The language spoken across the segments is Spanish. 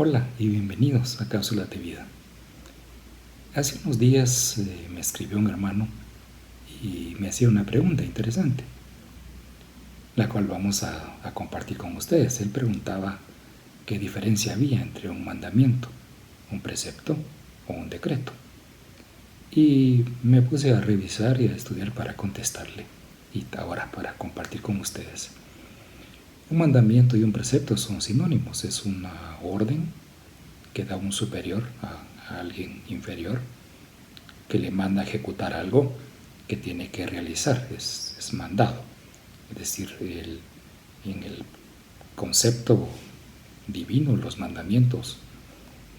Hola y bienvenidos a Cápsulas de Vida. Hace unos días me escribió un hermano y me hacía una pregunta interesante, la cual vamos a compartir con ustedes. Él preguntaba qué diferencia había entre un mandamiento, un precepto o un decreto. Y me puse a revisar y a estudiar para contestarle y ahora para compartir con ustedes. Un mandamiento y un precepto son sinónimos, es una orden que da un superior a alguien inferior, que le manda a ejecutar algo que tiene que realizar, es mandado. Es decir, en el concepto divino, los mandamientos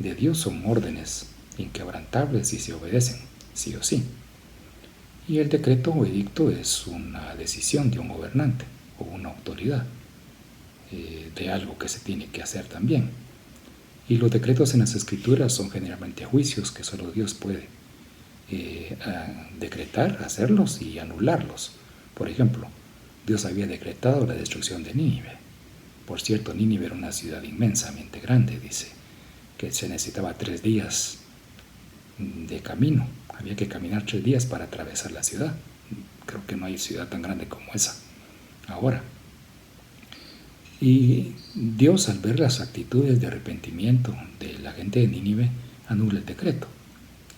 de Dios son órdenes inquebrantables y se obedecen, sí o sí. Y el decreto o edicto es una decisión de un gobernante o una autoridad de algo que se tiene que hacer también. Y los decretos en las escrituras son generalmente juicios que solo Dios puede decretar, hacerlos y anularlos. Por ejemplo, Dios había decretado la destrucción de Nínive. Por cierto, Nínive era una ciudad inmensamente grande, dice, que se necesitaba 3 días de camino. Había que caminar 3 días para atravesar la ciudad. Creo que no hay ciudad tan grande como esa ahora. Y Dios, al ver las actitudes de arrepentimiento de la gente de Nínive, anula el decreto.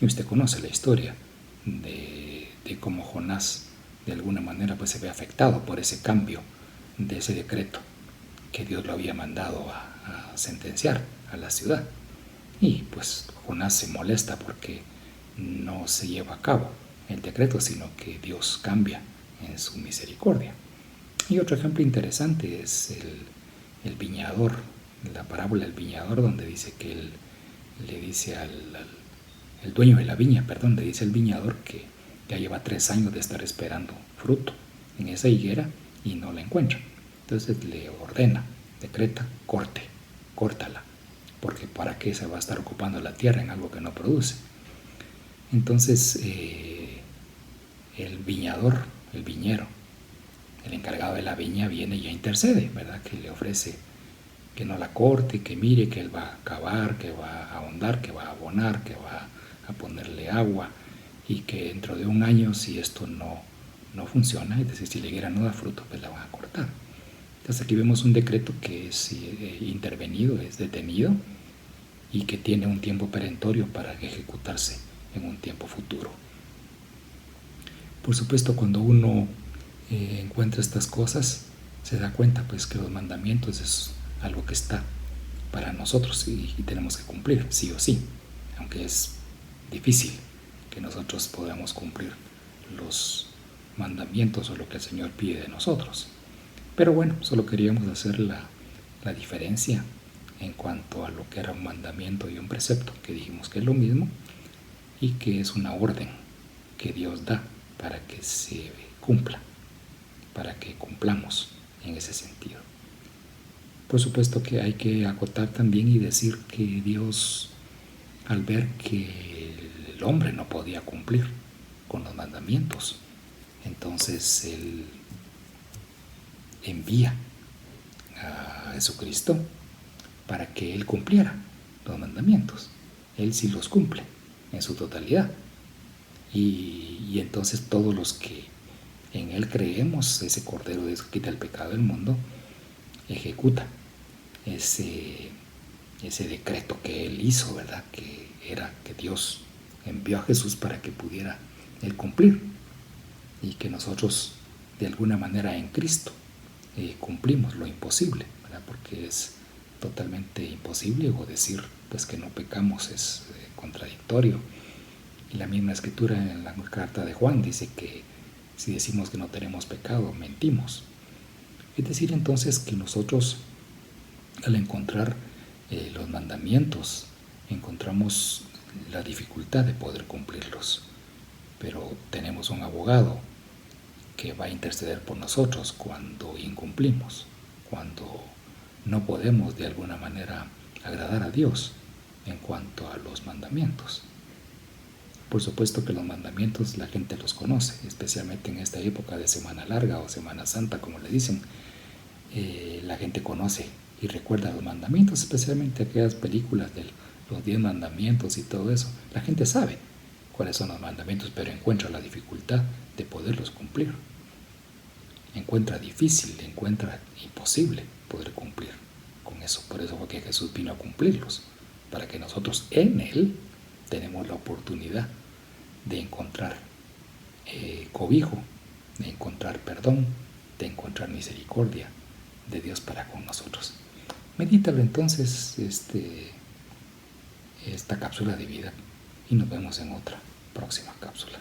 Y usted conoce la historia de cómo Jonás de alguna manera pues se ve afectado por ese cambio de ese decreto que Dios lo había mandado a sentenciar a la ciudad. Y pues Jonás se molesta porque no se lleva a cabo el decreto, sino que Dios cambia en su misericordia. Y otro ejemplo interesante es el viñador, la parábola del viñador, donde dice que él le dice el dueño de la viña, le dice al viñador que ya lleva 3 años de estar esperando fruto en esa higuera y no la encuentra. Entonces le ordena, decreta, córtala, porque ¿para qué se va a estar ocupando la tierra en algo que no produce? Entonces el viñador, el viñero, el encargado de la viña viene y ya intercede, ¿verdad? Que le ofrece que no la corte, que mire que él va a cavar, que va a ahondar, que va a abonar, que va a ponerle agua y que dentro de 1 año, si esto no funciona, es decir, si la higuera no da fruto, pues la van a cortar. Entonces aquí vemos un decreto que es intervenido, es detenido y que tiene un tiempo perentorio para ejecutarse en un tiempo futuro. Por supuesto, cuando uno encuentra estas cosas, se da cuenta pues que los mandamientos es algo que está para nosotros y tenemos que cumplir, sí o sí, aunque es difícil que nosotros podamos cumplir los mandamientos o lo que el Señor pide de nosotros. Pero bueno, solo queríamos hacer la diferencia en cuanto a lo que era un mandamiento y un precepto, que dijimos que es lo mismo y que es una orden que Dios da para que se cumpla, para que cumplamos en ese sentido. Por supuesto que hay que acotar también y decir que Dios, al ver que el hombre no podía cumplir con los mandamientos, entonces Él envía a Jesucristo para que Él cumpliera los mandamientos. Él sí los cumple en su totalidad. Y entonces todos los que en Él creemos, ese Cordero de Dios que quita el pecado del mundo, ejecuta ese decreto que Él hizo, ¿verdad? Que era que Dios envió a Jesús para que pudiera Él cumplir y que nosotros de alguna manera en Cristo cumplimos lo imposible, ¿verdad? Porque es totalmente imposible, o decir pues que no pecamos es contradictorio. Y la misma escritura en la carta de Juan dice que si decimos que no tenemos pecado, mentimos. Es decir, entonces, que nosotros al encontrar los mandamientos encontramos la dificultad de poder cumplirlos, pero tenemos un abogado que va a interceder por nosotros cuando incumplimos, cuando no podemos de alguna manera agradar a Dios en cuanto a los mandamientos. Por supuesto que los mandamientos la gente los conoce, especialmente en esta época de Semana Larga o Semana Santa, como le dicen. La gente conoce y recuerda los mandamientos, especialmente aquellas películas de los 10 mandamientos y todo eso. La gente sabe cuáles son los mandamientos, pero encuentra la dificultad de poderlos cumplir. Encuentra difícil, encuentra imposible poder cumplir con eso. Por eso fue que Jesús vino a cumplirlos, para que nosotros en Él tenemos la oportunidad de encontrar cobijo, de encontrar perdón, de encontrar misericordia de Dios para con nosotros. Medítalo entonces esta cápsula de vida y nos vemos en otra próxima cápsula.